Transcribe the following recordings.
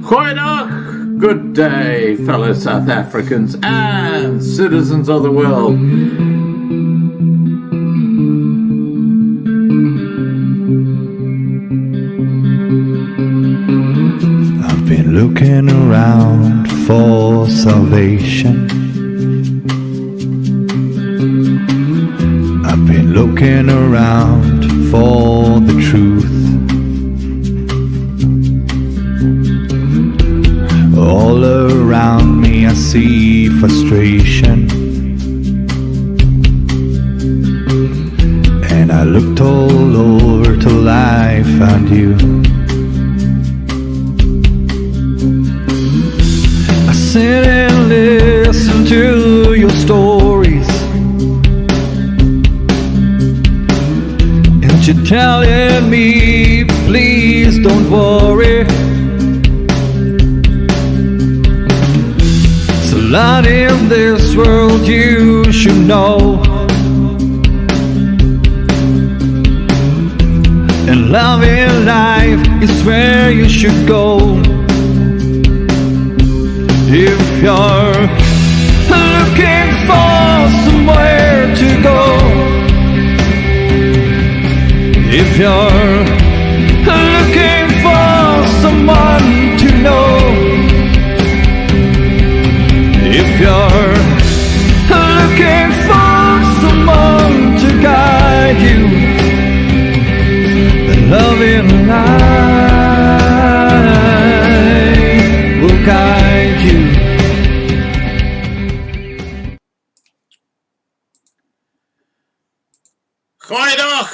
Goeiedag, good day, fellow South Africans and citizens of the world. I've been looking around for salvation. I've been looking around for the truth. All around me I see frustration, and I looked all over till I found you. I sit and listen to your stories, and you're telling me, please don't worry. Lot in this world you should know, and love in life is where you should go. If you're looking for somewhere to go, if you're looking for someone to know, if you're looking for someone to guide you, then love in life will guide you. Goeiedag,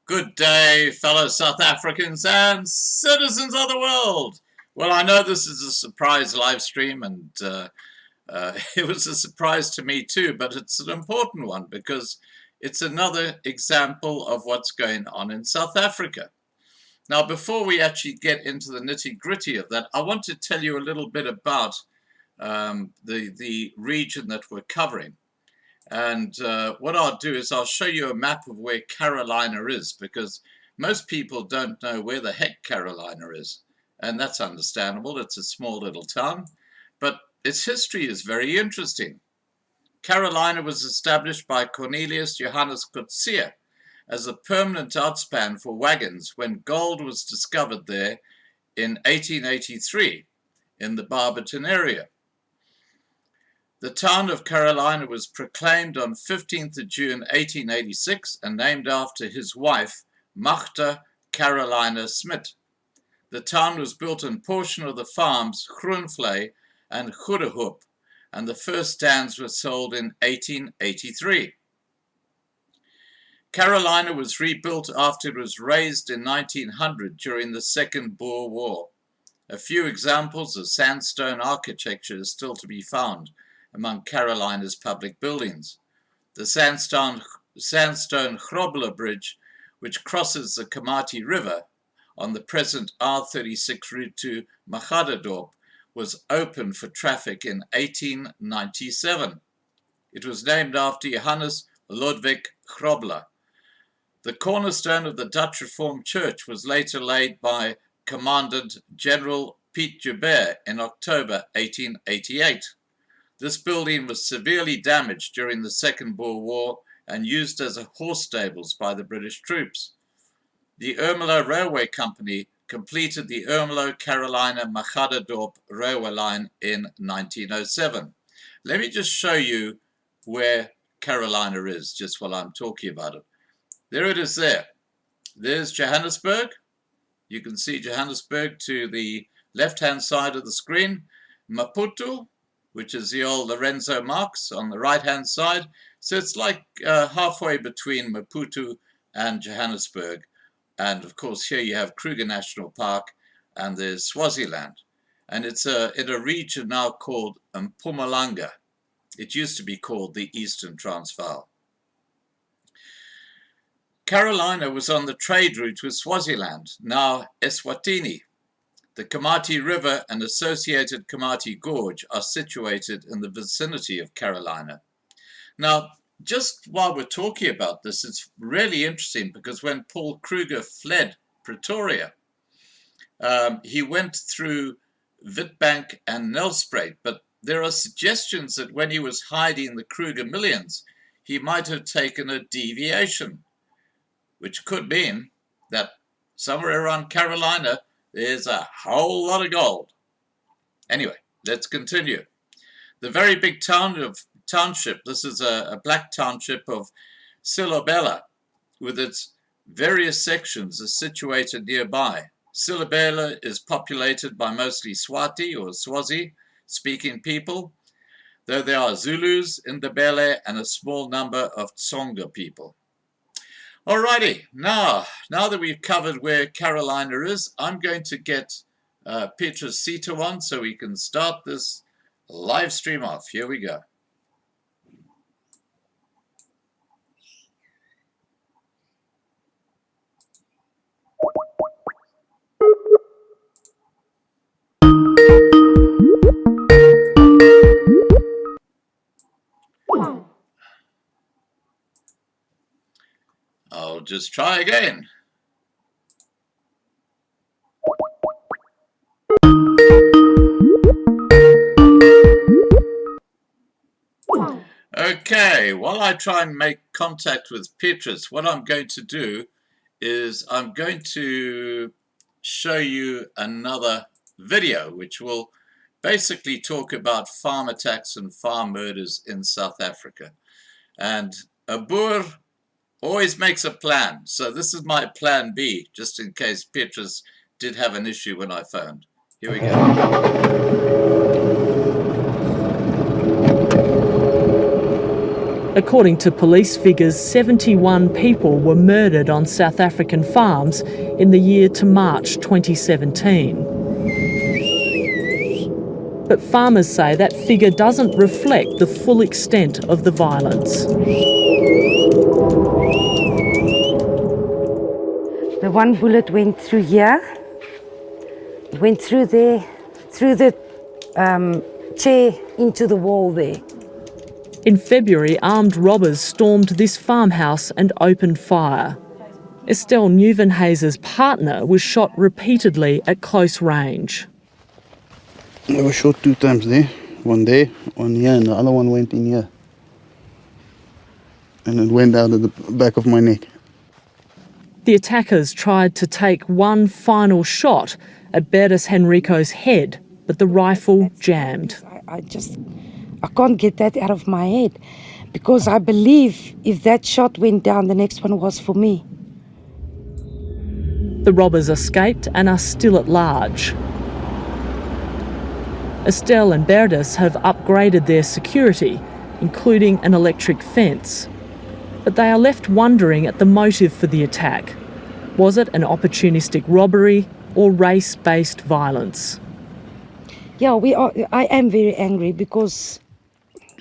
good day, fellow South Africans and citizens of the world. Well, I know this is a surprise live stream, and it was a surprise to me too, but it's an important one because it's another example of what's going on in South Africa. Now, before we actually get into the nitty-gritty of that, I want to tell you a little bit about the region that we're covering. And what I'll do is I'll show you a map of where Carolina is, because most people don't know where the heck Carolina is. And that's understandable. It's a small little town. But its history is very interesting. Carolina was established by Cornelius Johannes Coetzee as a permanent outspan for wagons when gold was discovered there in 1883 in the Barberton area. The town of Carolina was proclaimed on 15th of June 1886 and named after his wife, Magda Carolina Smit. The town was built on a portion of the farms Groenvlei and Goedehoop, and the first stands were sold in 1883. Carolina was rebuilt after it was razed in 1900 during the Second Boer War. A few examples of sandstone architecture is still to be found among Carolina's public buildings. The sandstone Grobler Bridge, which crosses the Komati River on the present R36 route to Magadadorp, was open for traffic in 1897. It was named after Johannes Ludwig Grobler. The cornerstone of the Dutch Reformed Church was later laid by Commandant General Piet Joubert in October 1888. This building was severely damaged during the Second Boer War and used as a horse stables by the British troops. The Ermelo Railway Company completed the Ermelo-Carolina-Magadadorp railway line in 1907. Let me just show you where Carolina is, just while I'm talking about it. There it is there. There's Johannesburg. You can see Johannesburg to the left-hand side of the screen. Maputo, which is the old Lorenzo Marx on the right-hand side. So it's like halfway between Maputo and Johannesburg. And of course here you have Kruger National Park, and there's Swaziland. And it's in a region now called Mpumalanga. It used to be called the Eastern Transvaal. Carolina was on the trade route with Swaziland, now Eswatini. The Komati River and associated Komati Gorge are situated in the vicinity of Carolina. Now, just while we're talking about this, it's really interesting because when Paul Kruger fled Pretoria, he went through Witbank and Nelspruit, but there are suggestions that when he was hiding the Kruger millions, he might have taken a deviation, which could mean that somewhere around Carolina there's a whole lot of gold. Anyway, let's continue. The very big township, this is a black township of Silobela, with its various sections, is situated nearby. Silobela is populated by mostly Swati or Swazi speaking people, though there are Zulus, Ndebele, and a small number of Tsonga people. Alrighty, now that we've covered where Carolina is, I'm going to get Petrus Sitho on so we can start this live stream off. Here we go. I'll just try again. Okay, while I try and make contact with Petrus, what I'm going to do is I'm going to show you another video which will basically talk about farm attacks and farm murders in South Africa. And a Boer always makes a plan, so this is my plan B, just in case Petrus did have an issue when I phoned. Here we go. According to police figures, 71 people were murdered on South African farms in the year to March 2017. But farmers say that figure doesn't reflect the full extent of the violence. The one bullet went through here, went through there, through the chair into the wall there. In February, armed robbers stormed this farmhouse and opened fire. Estelle Nieuwenhuizen's partner was shot repeatedly at close range. I was shot 2 times there, one here, and the other one went in here. And it went out of the back of my neck. The attackers tried to take one final shot at Petrus Henrico's head, but the rifle jammed. I can't get that out of my head, because I believe if that shot went down, the next one was for me. The robbers escaped and are still at large. Estelle and Petrus have upgraded their security, including an electric fence. But they are left wondering at the motive for the attack. Was it an opportunistic robbery or race-based violence? Yeah, I am very angry because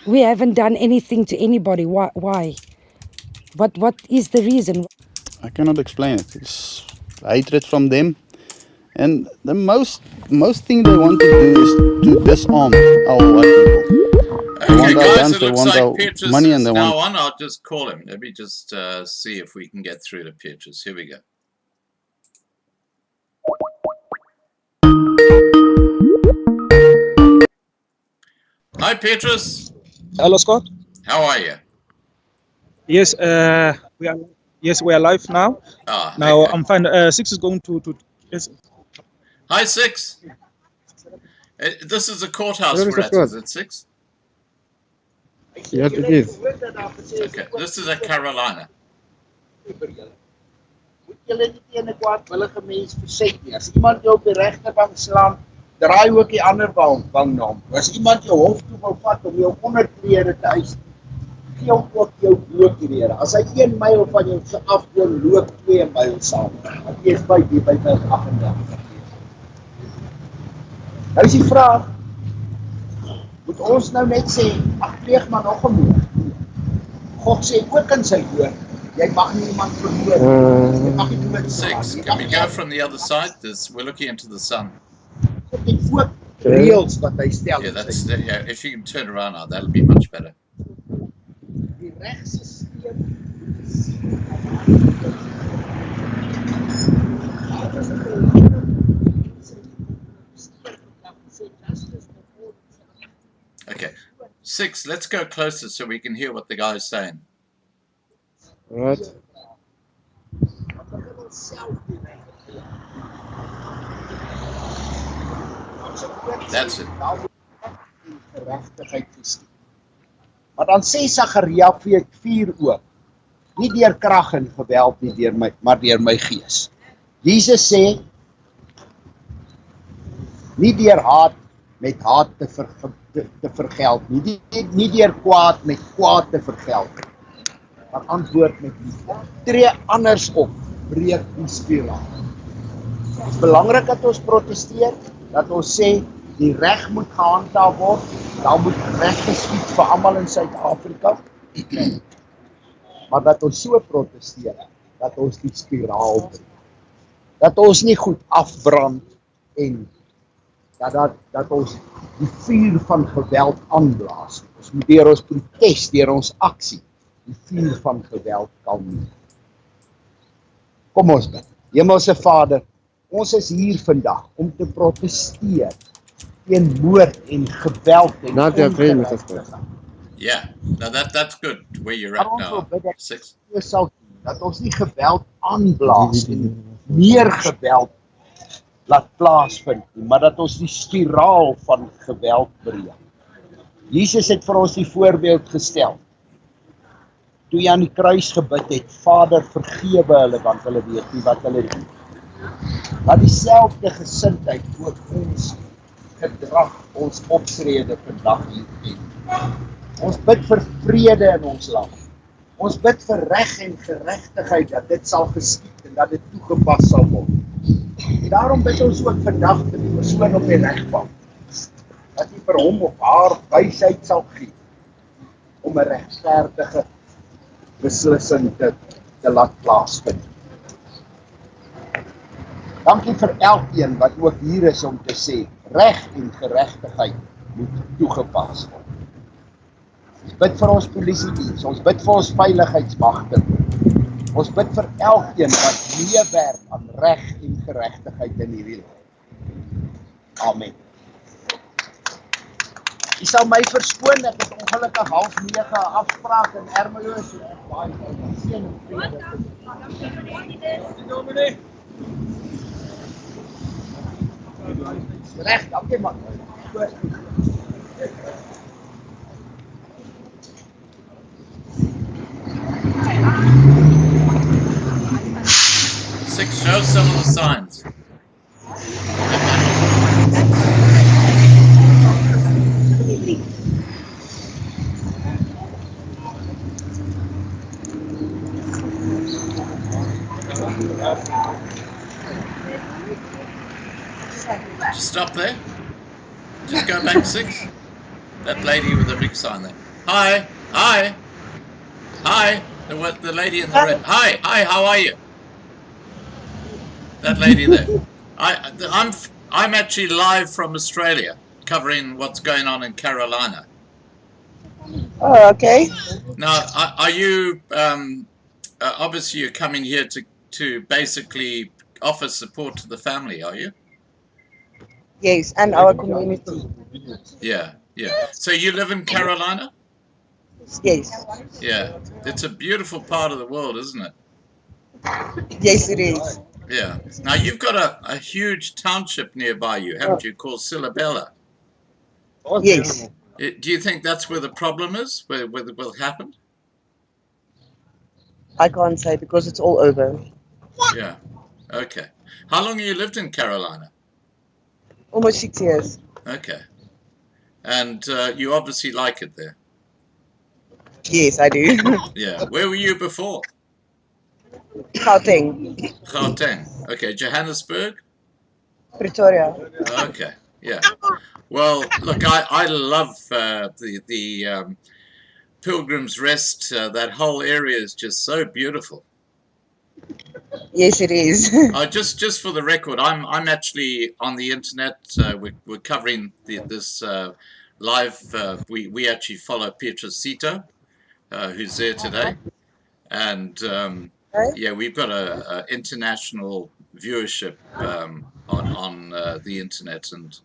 we haven't done anything to anybody. Why? What is the reason? I cannot explain it. It's hatred from them. And the most thing they want to do is to disarm our white people. Okay, guys, it looks like Petrus money is and they now want... on. I'll just call him. Let me just see if we can get through to Petrus. Here we go. Hi, Petrus. Hello, Scott. How are you? Yes, we are. Yes, we are live now. Now okay. I'm fine. Six is going to. Yes. Hi, Six. This is a courthouse we're at. Is it, Six? Yes, it is. Okay, this is a Carolina. Julle nie teen 'n kwaadwillige mens verset nie. As iemand jou op die regterbank slaan, draai ook die ander wang na hom. As iemand jou hof toe wil vat om jou onderklere te eis, gee hom ook jou blootklere. As hy 1 myl van jou af wil loop, 2 myl saam. Want jy is by 38. Nou is die vraag, moet ons nou net sê, ag pleeg maar nog 'n moord. God sê ook in sy woord, jy mag nie iemand vermoord. Jy mag nie dood slaan. Six, can we go from the other side? We're looking into the sun. Die ook reëls wat hy stel. Yeah, that's yeah. If you can turn around now, that'll be much better. Die regsisteem Six, let's go closer so we can hear what the guy's saying. Right. That's it. Maar dan sê Sagaria 4 ook, nie deur krag en geweld nie, maar deur my gees. Jesus sê, nie deur haat met haat te vergeld nie, nie deur kwaad met kwaad te vergeld, maar antwoord met liefde. Tree anders op, breek die spiraal. Het is belangrik dat ons protesteer, dat ons sê, die reg moet gehandhaaf word, daar moet reg geskied vir almal in Suid-Afrika, maar dat ons so protesteer, dat ons die spiraal breek. Dat ons nie goed afbrand en dat ons die vuur van geweld aanblaas. Ons moet deur ons protes, deur ons aksie, die vuur van geweld kalmeer. Kom ons bid. Hemelse Vader, ons is hier vandag om te protesteer teen moord en geweld en ongeregtigheid. Yeah, no, that's good where you're at now. Six. Dat ons nie geweld aanblaas en meer geweld laat plaasvind nie, maar dat ons die spiraal van geweld breek. Jesus het vir ons die voorbeeld gestel. Toe hy aan die kruis gebid het, Vader, vergewe hulle, want hulle weet nie wat hulle doen. Dat dieselfde gesindheid ook ons gedrag, ons optrede vandag hier het. Ons bid vir vrede in ons land. Ons bid vir reg en geregtigheid, dat dit sal geskied en dat dit toegepas sal word. En daarom bid ons ook vandag vir die persoon op die regbank, dat hy vir hom of haar wysheid sal gee, om 'n regverdige beslissing te laat plaasvind. Dankie vir elkeen wat ook hier is om te sê, reg en geregtigheid moet toegepas word. Ons bid vir ons polisiediens, ons bid vir ons veiligheidsmagte. Ons bid vir elkeen wat meewerk aan reg en geregtigheid in hierdie land. Amen. U sal my verskoon, ek het ongelukkig 8:30 afspraak in Ermelo, so ek baie seën en vrede. Reg, dankie man. Six, show some of the signs. Stop there. Just go back 6. That lady with the big sign there. Hi, hi, hi. The lady in the red. Hi, how are you? That lady there. I'm actually live from Australia, covering what's going on in Carolina. Oh, okay. Now, are you obviously you're coming here to basically offer support to the family, are you? Yes, and our community. Yeah. So you live in Carolina? Yes. Yeah. It's a beautiful part of the world, isn't it? Yes, it is. Yeah. Now you've got a huge township nearby you, haven't you, called Silabella? Yes. Do you think that's where the problem is, where it happened? I can't say because it's all over. Yeah. Okay. How long have you lived in Carolina? Almost 6 years. Okay. And you obviously like it there. Yes, I do. Yeah. Where were you before? Gauteng. Gauteng. Okay. Johannesburg? Pretoria. Okay. Yeah. Well, look, I love the Pilgrim's Rest. That whole area is just so beautiful. Yes, it is. Just for the record, I'm actually on the internet. We're covering this live. We actually follow Petrus Sitho, who's there today, and yeah, we've got a international viewership on the internet, and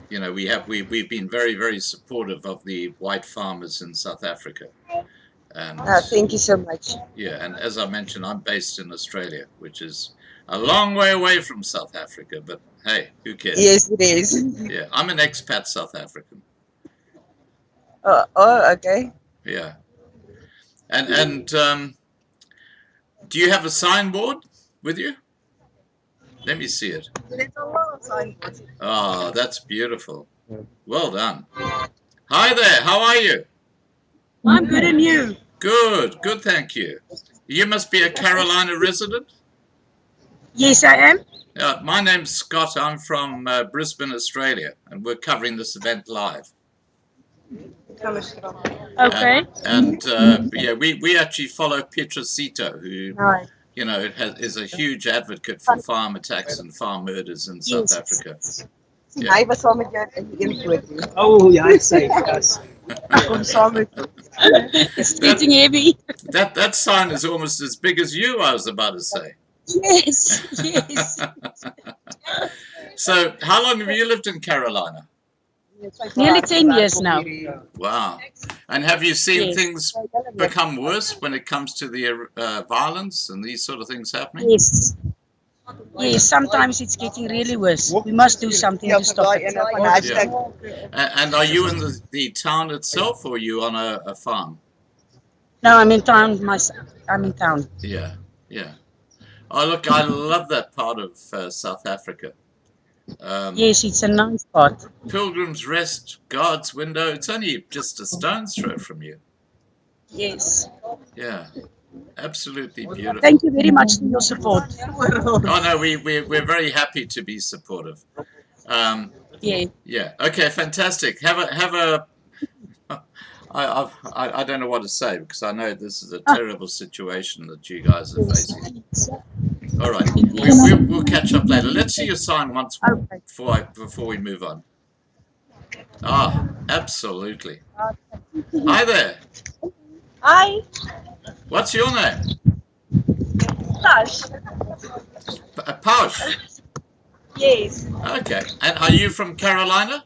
You know, we've been very, very supportive of the white farmers in South Africa. And Thank you so much. yeah, and as I mentioned, I'm based in Australia, which is a long way away from South Africa, but hey, who cares? Yes, it is. Yeah, I'm an expat South African. Oh, okay. Yeah. And do you have a signboard with you? Let me see it. There's a lot of signboards. Oh, that's beautiful. Well done. Hi there, how are you? I'm good, and you? Good, good, thank you. You must be a Carolina resident? Yes, I am. My name's Scott. I'm from Brisbane, Australia, and we're covering this event live. Okay. And yeah, we actually follow Petrus Sitho, who, you know, is a huge advocate for farm attacks and farm murders in South Africa. Yeah. Hy was saam met jou in die een foto. Oh, yeah, I'd say yes. Kom saam met ons. It's getting heavy. That sign is almost as big as you, I was about to say. Yes, yes. So, how long have you lived in Carolina? Nearly 10 years now. Wow. And have you seen Yes. things become worse when it comes to the violence and these sort of things happening? Yes. Yes, sometimes it's getting really worse. We must do something to stop it. And are you in the town itself, or are you on a farm? No, I'm in town myself. I'm in town. Yeah, yeah. Oh, look, I love that part of South Africa. Yes, it's a nice part. Pilgrim's Rest, God's Window. It's only just a stone's throw from you. Yes. Yeah, absolutely beautiful. Thank you very much for your support. Oh no, we're very happy to be supportive. Yeah. Yeah. Okay. Fantastic. Have a. I don't know what to say, because I know this is a terrible situation that you guys are facing. All right. We'll catch up later. Let's see your sign once more before we move on. Ah, absolutely. Hi there. Hi. What's your name? Tash. Pausch. Yes. Okay. And are you from Carolina?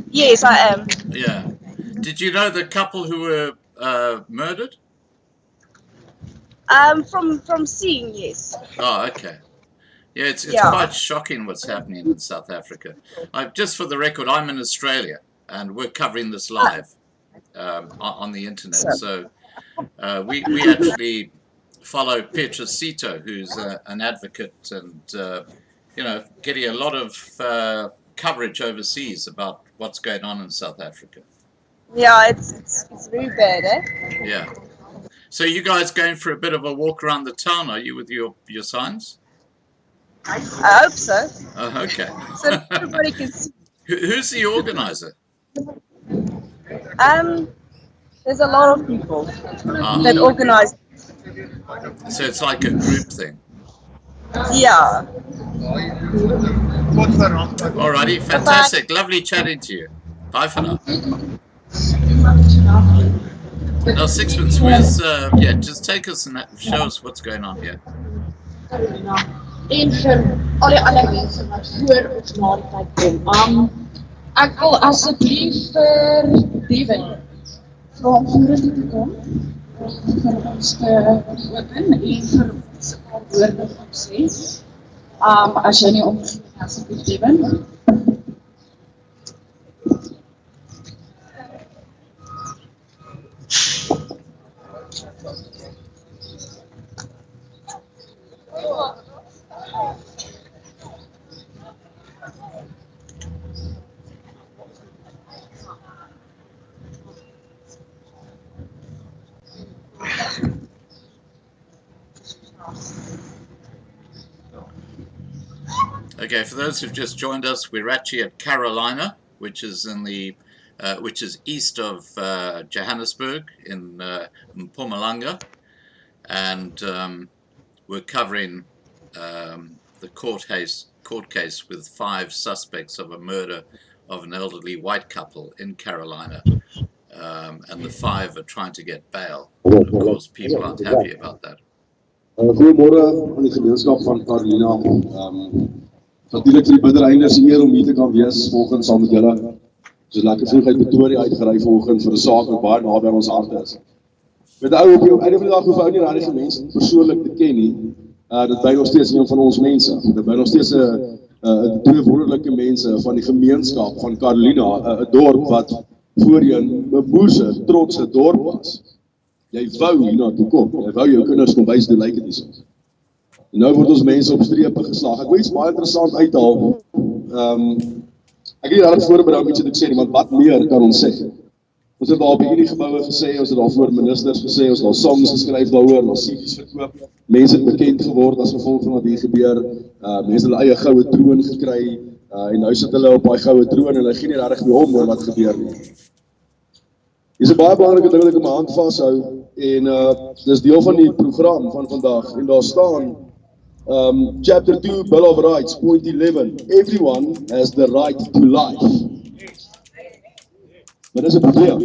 Yes, I am. Yeah. Did you know the couple who were murdered? From seeing, yes. Oh, okay. Yeah, it's Yeah. quite shocking what's happening in South Africa. Just for the record, I'm in Australia, and we're covering this live on the internet. So we actually follow Petrus Sitho, who's an advocate, and you know, getting a lot of coverage overseas about what's going on in South Africa. Yeah, it's very bad, eh? Yeah. So you guys going for a bit of a walk around the town, are you, with your signs? I hope so. Oh, okay. So everybody can see. Who's the organizer? There's a lot of people Ah. that organize. So it's like a group thing. Yeah. Alrighty, fantastic. Lovely chatting to you. Bye for now. Now, Sixpence, where's, yeah, just take us and show us what's going on here. En vir al die ander mense wat voor of na die tyd kom. Ek wil asseblief vir Devin vra om vorentoe te kom vir ons te open en vir ons 'n paar woorde te sê. As jy nie omgee asseblief Devin. Okay, for those who've just joined us, we're actually at Carolina, which is in the, which is east of Johannesburg in Mpumalanga, and we're covering the court case with 5 suspects of a murder of an elderly white couple in Carolina, and the 5 are trying to get bail. Of course, people aren't happy about that. Goeiemôre aan die gemeenskap van Carolina. Natuurlijk vir die biddereiners eer om hier te kan wees volgens saam met julle. So lekker vroeg uit Pretoria uitgery vanoggend vir 'n saak wat baie naby aan ons harte is. Met ou op jou einde van die dag hoef ou nie regtig mense persoonlik te ken nie. Dit bly nog steeds een van ons mense. Dit bly nog steeds 'n twee wonderlike mense van die gemeenskap van Carolina, 'n dorp wat voorheen 'n boerse, trotse dorp was. Jy wou hierna toe kom. Jy wou jou kinders kom wys hoe lyk dit hierso. En nou word ons mense op strepe geslaag. Ek wil iets baie interessant uithaal. Ek het nie daarop voorberei om iets te sê nie, want wat meer kan ons sê? Ons het al by hierdie geboue gesê, ons het al voor ministers gesê, ons het al songs geskryf daaroor, ons CD's verkoop. Mense het bekend geword as gevolg van wat hier gebeur. Mense het hulle eie goue troon gekry, en nou sit hulle op daai goue troon en hulle gee nie regtig meer om oor wat gebeur nie. Dis 'n baie belangrike ding wat ek in my hand vashou, en dis deel van die program van vandag, en daar staan Chapter 2, Bill of Rights, point 11, everyone has the right to life. Maar dis 'n probleem.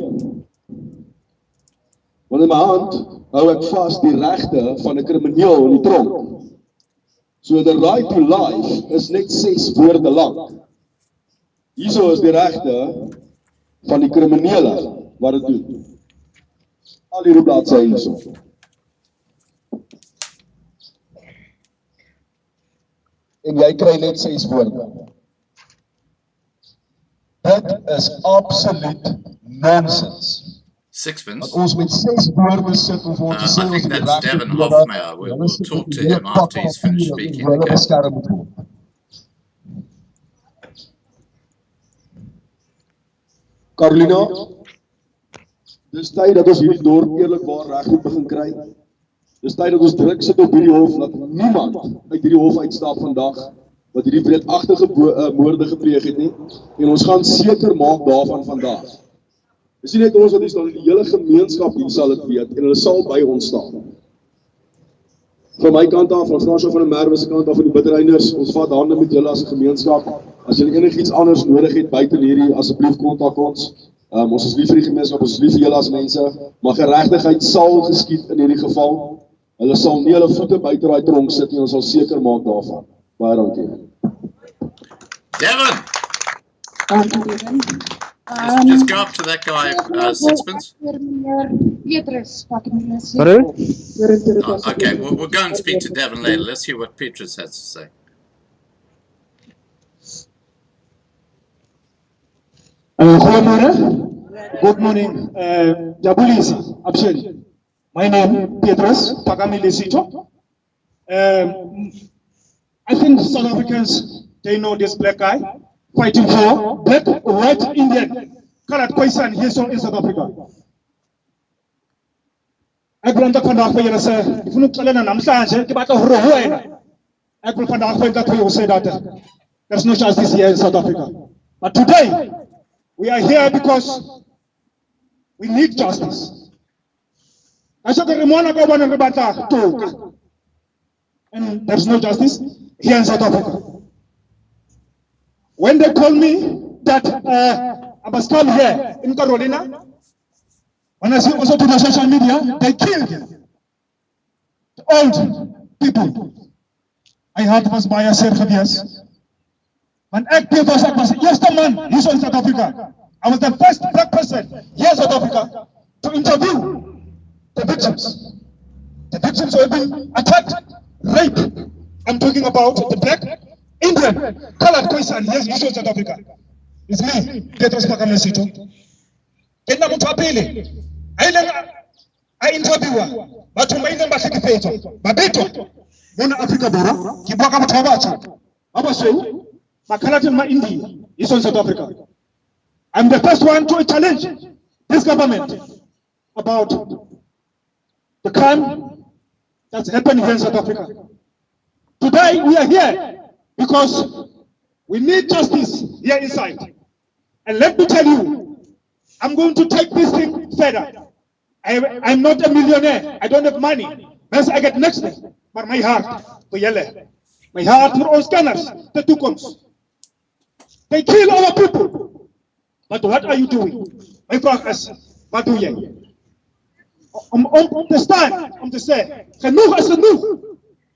Want in my hand hou ek vas die regte van 'n krimineel in die tronk. So the right to life is net 6 woorde lank. Hierso is die regte van die kriminele wat dit doen. Al hierdie bladsye hierso. En jy kry net 6 woorde. Dit is absoluut nonsens. Sixpence. Ons met 6 woorde sit om vir ons te sê I think that's Devon Hofmeyer. We'll talk to him after he's finished speaking. Okay. Carolina, dis tyd dat ons hierdie dorp eerlikwaar regop begin kry. Dis tyd dat ons druk sit op hierdie hof, dat niemand uit hierdie hof uitstap vandag, wat hierdie wreedagtige moorde gepleeg het nie, en ons gaan seker maak daarvan vandag. Dis nie net ons wat hier staan, die hele gemeenskap hier sal dit weet, en hulle sal by ons staan. Van my kant af, van Fransjo van der Merwe se kant af, van die biddereiners, ons vat hande met julle as 'n gemeenskap. As julle enigiets anders nodig het buiten hierdie, asseblief kontak ons. Ons is lief vir die gemeenskap, ons is lief vir julle as mense, maar geregtigheid sal geskied in hierdie geval. Hulle sal nie hulle voete buite daai tronk sit nie, ons sal seker maak daarvan. Baie dankie. Devon! Just go up to that guy, Sixpence. Petrus, Okay, we'll go and speak to Devon later. Let's hear what Petrus has to say. Good morning, Jabulisa, Abshel. My name Petrus Sitho. I think South Africans, they know this black guy fighting for black, white, Indian, colored Khoisan here in South Africa. Ek wil vandag vir julle sê, ek wil julle namhlanje ke batla hore ho wena. Ek wil vandag vir julle sê dat there's no justice here in South Africa. But today we are here because we need justice. And there's no justice here in South Africa. When they call me that I must come here in Carolina, when I see also to the social media, they killed the old people. I had was by a self yes. When I was yesterday man, he's in South Africa. I was the first black person here in South Africa to interview the victims. The victims who have been attacked, raped. I'm talking about the black, Indian, colored Khoisan, yes, you in South Africa. It's me, Petrus Sitho. Kena mutapile. I interviewer, but to my name Basikifeto. Babito, Mona Africa Bora, Kibaka Mutabacha. Abasu, Makalatin Ma India, is in South Africa. I'm the first one to challenge this government about the crime that's happening here in South Africa. Today we are here because we need justice here inside. And let me tell you, I'm going to take this thing further. I'm not a millionaire. I don't have money. Once I get next thing, but my heart for yelle. My heart for all scanners, the two comes. They kill our people. But what are you doing? My progress, what do you? Understand, understand. Genoeg is genoeg.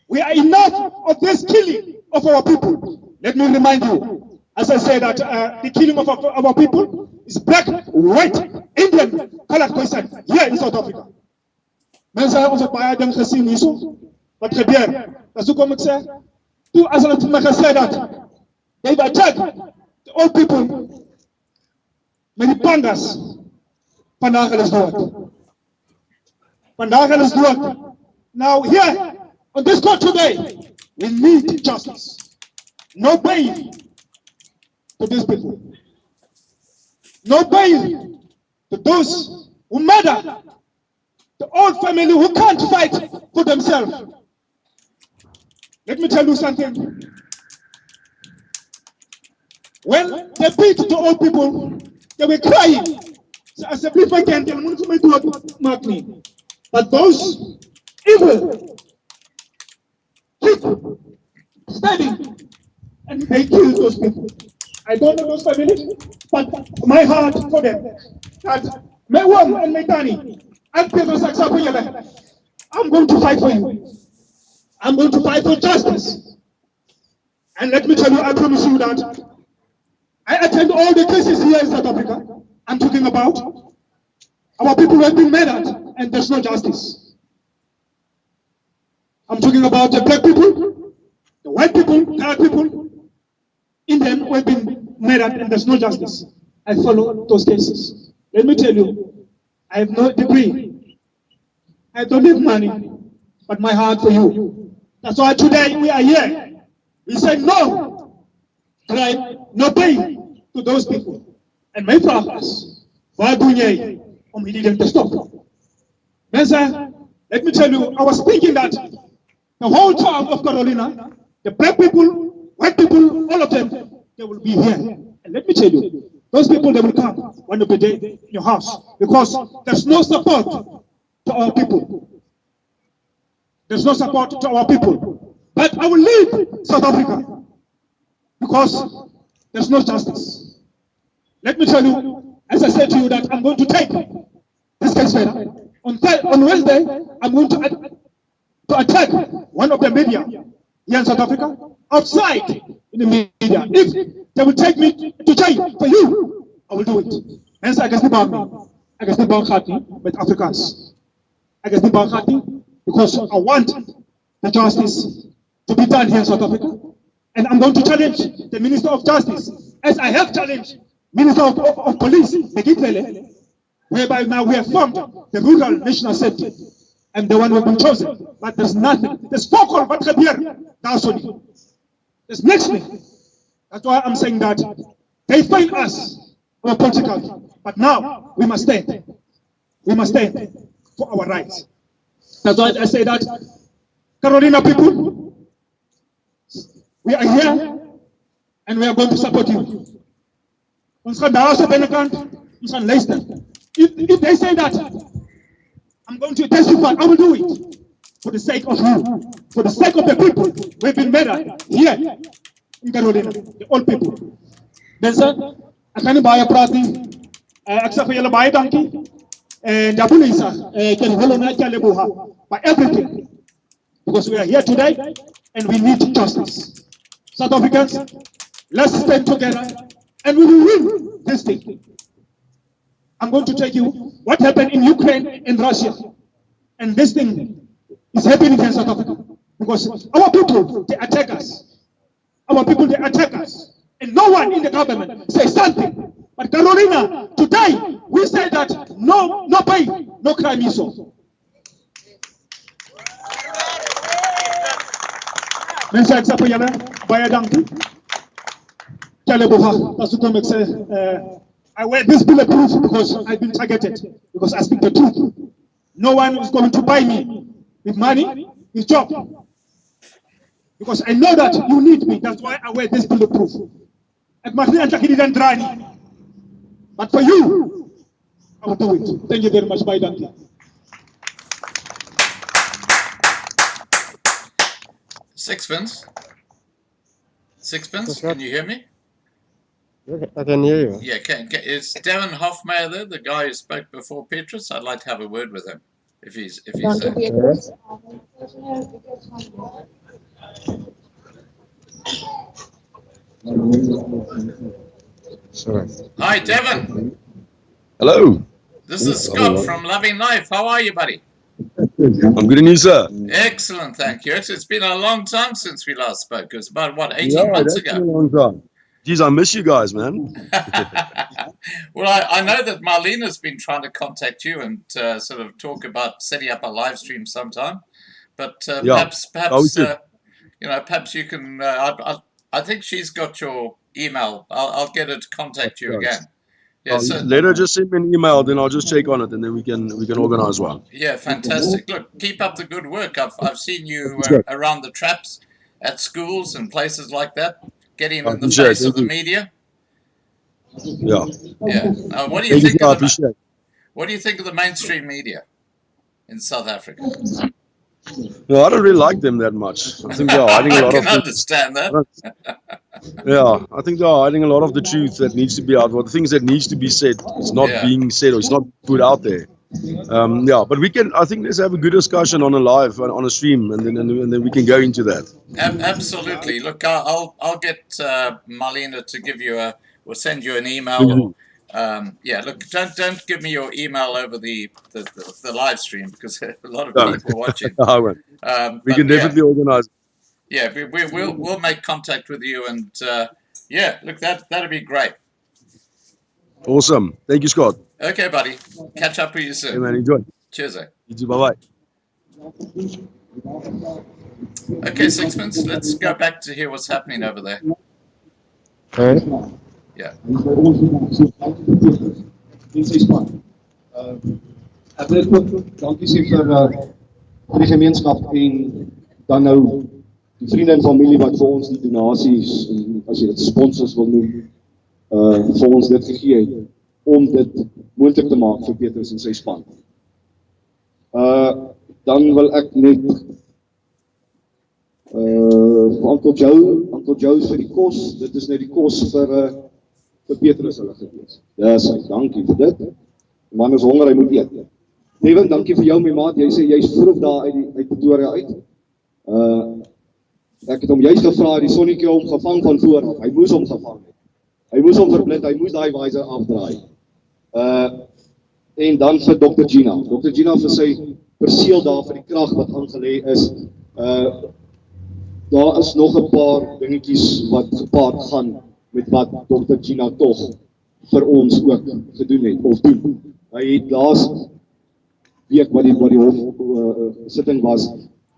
We are enough of this killing of our people. Let me remind you, as I said, that the killing of our people is black, white, Indian, colored person here in South Africa. Mensen onze baie ding gesien hierso. Wat gebeur? Dat is hoekom ek sê, toe as hulle vir my gesê dat they attack the old people met die pandas, vandaag hulle is dood. Vandaag hulle is dood. Now here, on this court today, we need justice. No bail to these people. No bail to those who murder the old family who can't fight for themselves. Let me tell you something. When they beat the old people, they were crying. So I said, if I can tell them to mark me. But those evil keep stabbing and they kill those people. I don't know those families, but my heart for them. That my mom and my Tani, I'm going to fight for you. I'm going to fight for justice. And let me tell you, I promise you that I attend all the cases here in South Africa. I'm talking about our people who have been murdered and there's no justice. I'm talking about the black people, the white people, colored people, Indian who have been murdered and there's no justice. I follow those cases. Let me tell you, I have no degree. I don't have money, but my heart for you. That's why today we are here. We say no crime, no pain to those people. And my brothers, why do you need to stop? Let me tell you, I was thinking that the whole town of Carolina, the black people, white people, all of them, they will be here. And let me tell you, those people, they will come one of the day in your house because there's no support to our people. There's no support to our people. But I will leave South Africa because there's no justice. Let me tell you, as I said to you, that I'm going to take this case further. On Wednesday, I'm going to attack one of the media here in South Africa, outside in the media. If they will take me to jail for you, I will do it. Hence, I guess the bar I guess the bar with Africans. I guess the bar because I want the justice to be done here in South Africa. And I'm going to challenge the Minister of Justice, as I have challenged Minister of Police, whereby now we have formed the Rural National Safety, and the one who has been chosen. But there's nothing. There's focal, but there's next thing. That's why I'm saying that they find us our political, but now we must stand. We must stand for our rights. That's why I say that, Carolina people, we are here and we are going to support you. If they say that I'm going to testify, I will do it for the sake of you, for the sake of the people who have been murdered here in Carolina, the old people. Then, sir, I can't buy a party, except for your buy donkey, and Jabulisa, can follow Nakia by everything. Because we are here today and we need justice. South Africans, let's stand together and we will win this thing. I'm going to tell you what happened in Ukraine and Russia. And this thing is happening in South Africa. Because our people, they attack us. Our people, they attack us. And no one in the government says something. But Carolina, today, we say that no pain, no crime is so. I wear this bulletproof because I've been targeted, because I speak the truth. No one is going to buy me with money, with job. Because I know that you need me, that's why I wear this bulletproof. But for you, I will do it. Thank you very much, bye, donkey. Sixpence, can you hear me? I can hear you. Yeah, is Devon Hofmeyer there, the guy who spoke before Petrus? I'd like to have a word with him, if he's there. Sorry. Hi, Devon. Hello. This is Scott from Loving Life. How are you, buddy? I'm good and you, sir? Excellent, thank you. It's been a long time since we last spoke. It was about, what, 18 Yeah, months that's ago? been a long time. Geez, I miss you guys, man. Well, I know that Marlena's been trying to contact you and sort of talk about setting up a live stream sometime. But Yeah. perhaps you can. I think she's got your email. I'll get her to contact you again. Yeah, Let her just send me an email, then I'll just check on it, and then we can organize one. Yeah, fantastic. Look, keep up the good work. I've seen you around the traps at schools and places like that, getting in the face of the media. Yeah. Yeah. What do you think of the mainstream media in South Africa? No, I don't really like them that much. I think they're hiding a lot I can understand that. Yeah, I think they're hiding a lot of the truth that needs to be out. Well, the things that needs to be said is not being said or it's not put out there. Yeah, but we can. I think let's have a good discussion on a live, on a stream, and then we can go into that. Absolutely. Look, I'll get Marlena to give you we'll send you an email. Yeah, look, don't give me your email over the live stream because a lot of people watching. I won't. We can definitely organize. Yeah, we'll make contact with you, and yeah, look, that'd be great. Awesome. Thank you, Scott. Okay, buddy. Catch up with you soon. Hey, man, enjoy. Cheers, You too. Bye-bye. Okay, Sixpence, let's go back to hear what's happening over there. Yeah. Ek wil ook dankie sê vir die gemeenskap en dan nou die vriende en familie wat vir ons die donasies en as jy dit sponsors wil noem vir ons dit gegee het om dit moontlik te maak vir Petrus en sy span. Dan wil ek net Uncle Joe vir die kos, dit is net die kos vir Petrus hulle gewees. Ja, sy, dankie vir dit. Die man is honger, hy moet eet. Devin, dankie vir jou my maat, jy sê jy's vroeg daar uit Pretoria uit. Ek het hom juist gevra, die sonnetjie hom gevang van voor af, hy moes hom gevang het. Hy moes hom verblind, hy moes daai wyser afdraai. En dan vir Dr. Gina. Dr. Gina vir sy perseel daar vir die krag wat aangelê is. Daar is nog 'n paar dingetjies wat gepaard gaan met wat Dr. Gina tog vir ons ook gedoen het of doen. Hy het laas week wat die hof sitting was,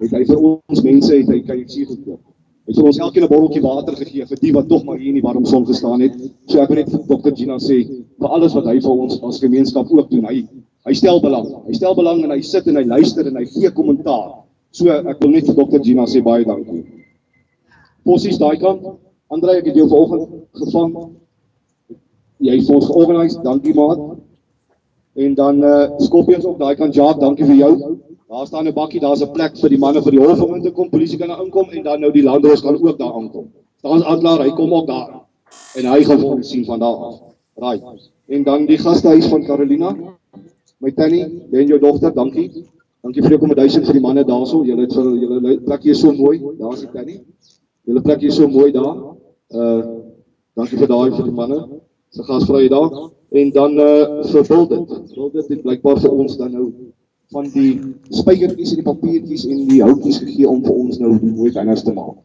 het hy vir ons mense het hy KFC gekoop. Hy het vir ons elkeen 'n botteltjie water gegee vir die wat tog maar hier in die warm son gestaan het. So ek wil net vir Dr. Gina sê vir alles wat hy vir ons as gemeenskap ook doen. Hy stel belang. Hy stel belang en hy sit en hy luister en hy gee kommentaar. So ek wil net vir Dr. Gina sê baie dankie. Posies daai kant. Andrei, ek het jou vanoggend gevang. Jy het vir ons georganiseer, dankie maat. En dan Scorpions op daai kant, Jacques, dankie vir jou. Daar staan 'n bakkie, daar's 'n plek vir die manne vir die hof om in te kom, polisie kan daar inkom en dan nou die landros kan ook daar aankom. Daar's aanklaer, hy kom ook daar. En hy gaan vir ons sien van daar af. Right. En dan die gastehuis van Carolina. My tannie, jy en jou dogter, dankie. Dankie vir die accommodation vir die manne daarso. Julle plekjie is so mooi. Daar's die tannie. Julle plekjie is so mooi daar. Dankie vir daai vir die manne. Se gasvry daar. En dan vir Buldet het blykbaar vir ons dan nou van die spykertjies en die papiertjies en die houtjies gegee om vir ons nou die mooi banners te maak.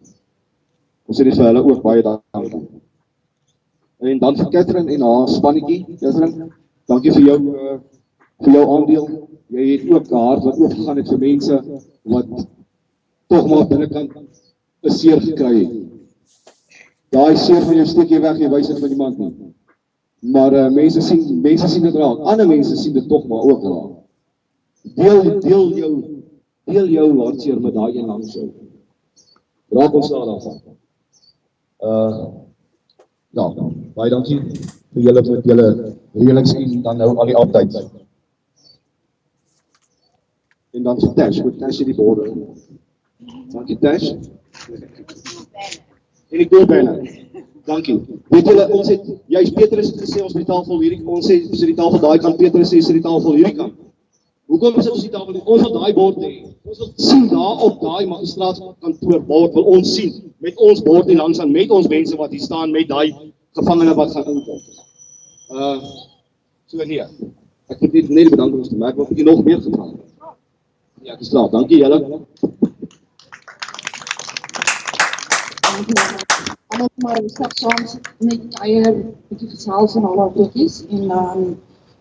Ons sê dit vir hulle ook baie dankie. En dan vir Catherine en haar spannetjie. Catherine, dankie vir jou aandeel. Jy het ook 'n hart wat oopgegaan het vir mense wat tog maar binnekant 'n seer gekry het. Daai seer van jou steek jy weg, jy wys dit vir iemand nie. Maar mense sien dit raak. Ander mense sien dit tog maar ook raak. Deel jou hartseer met daai een langs jou. Raak ons daarvan. Ja, baie dankie vir julle met julle reëlings en dan nou al die updates. En dan vir Tash, met Tash in die borde. Dankie Tash. En die koolbanner. Dankie. Weet julle, ons het juist Petrus het gesê ons by die tafel hierdie, ons sê die tafel daai kant, Petrus sê die tafel hierdie kant. Hoekom is dit ons die tafel nie? Ons wil daai bord hê. Ons wil sien daar op daai magistraatskantoor bord wil ons sien met ons bord in langs aan met ons mense wat hier staan met daai gevangene wat gaan inkom. So nee. Ek moet net die bedankings te maak wat ek nog meer gevra het. Ja, ek is klaar. Dankie julle. Almal maar stap saam net eier bietjie gesels en al daai goedjies en dan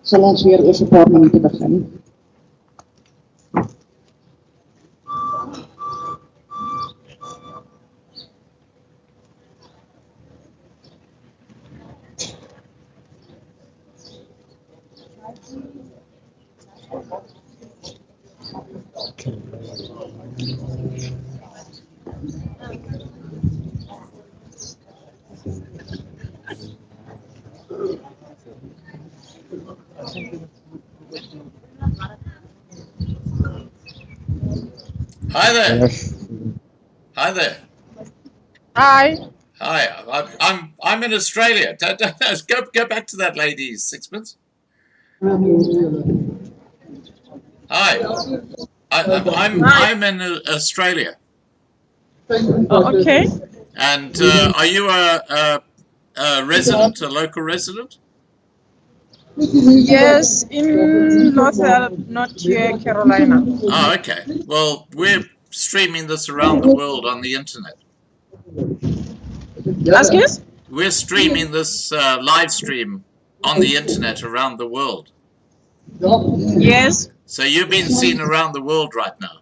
sal ons weer oor 'n paar minute begin. Hi there. Hi there. Hi. Hi. I'm in Australia. Go back to that lady, sixpence. Hi. I'm in Australia. Oh, okay. And are you a resident, a local resident? Yes, in North Carolina. Oh, okay. Well, we're streaming this around the world on the internet. Excuse? We're streaming this live stream on the internet around the world. Yes. So you're being seen around the world right now.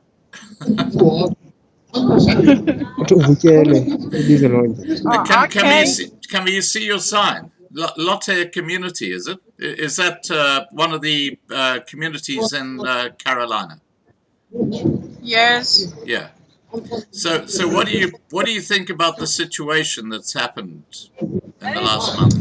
Can we see your sign? Lotte community, is it? Is that one of the communities in Carolina? Yes. Yeah. So what do you think about the situation that's happened in the last month?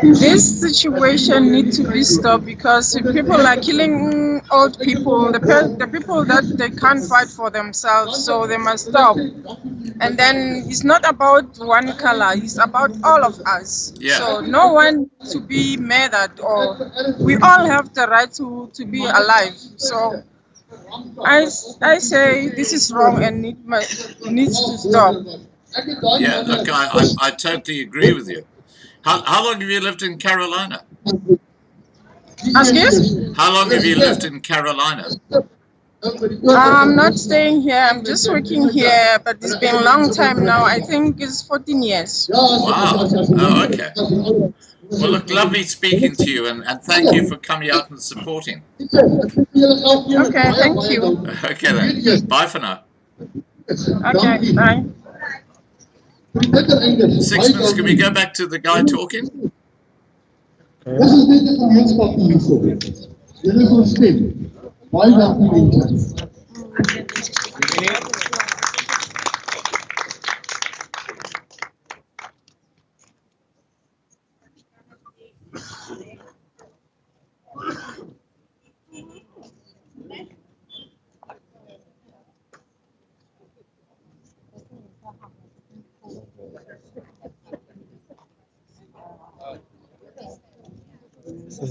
This situation needs to be stopped because people are killing old people, the people that they can't fight for themselves, so they must stop. And then it's not about one color, it's about all of us. Yeah. So no one to be murdered, or we all have the right to be alive. So I say this is wrong and it needs to stop. Yeah, look, I totally agree with you. How long have you lived in Carolina? Excuse? How long have you lived in Carolina? I'm not staying here, I'm just working here, but it's been a long time now. I think it's 14 years. Wow. Oh, okay. Well, look, lovely speaking to you, and thank you for coming out and supporting. Okay, thank you. Okay then. Bye for now. Okay, bye. Sixpence, can we go back to the guy talking?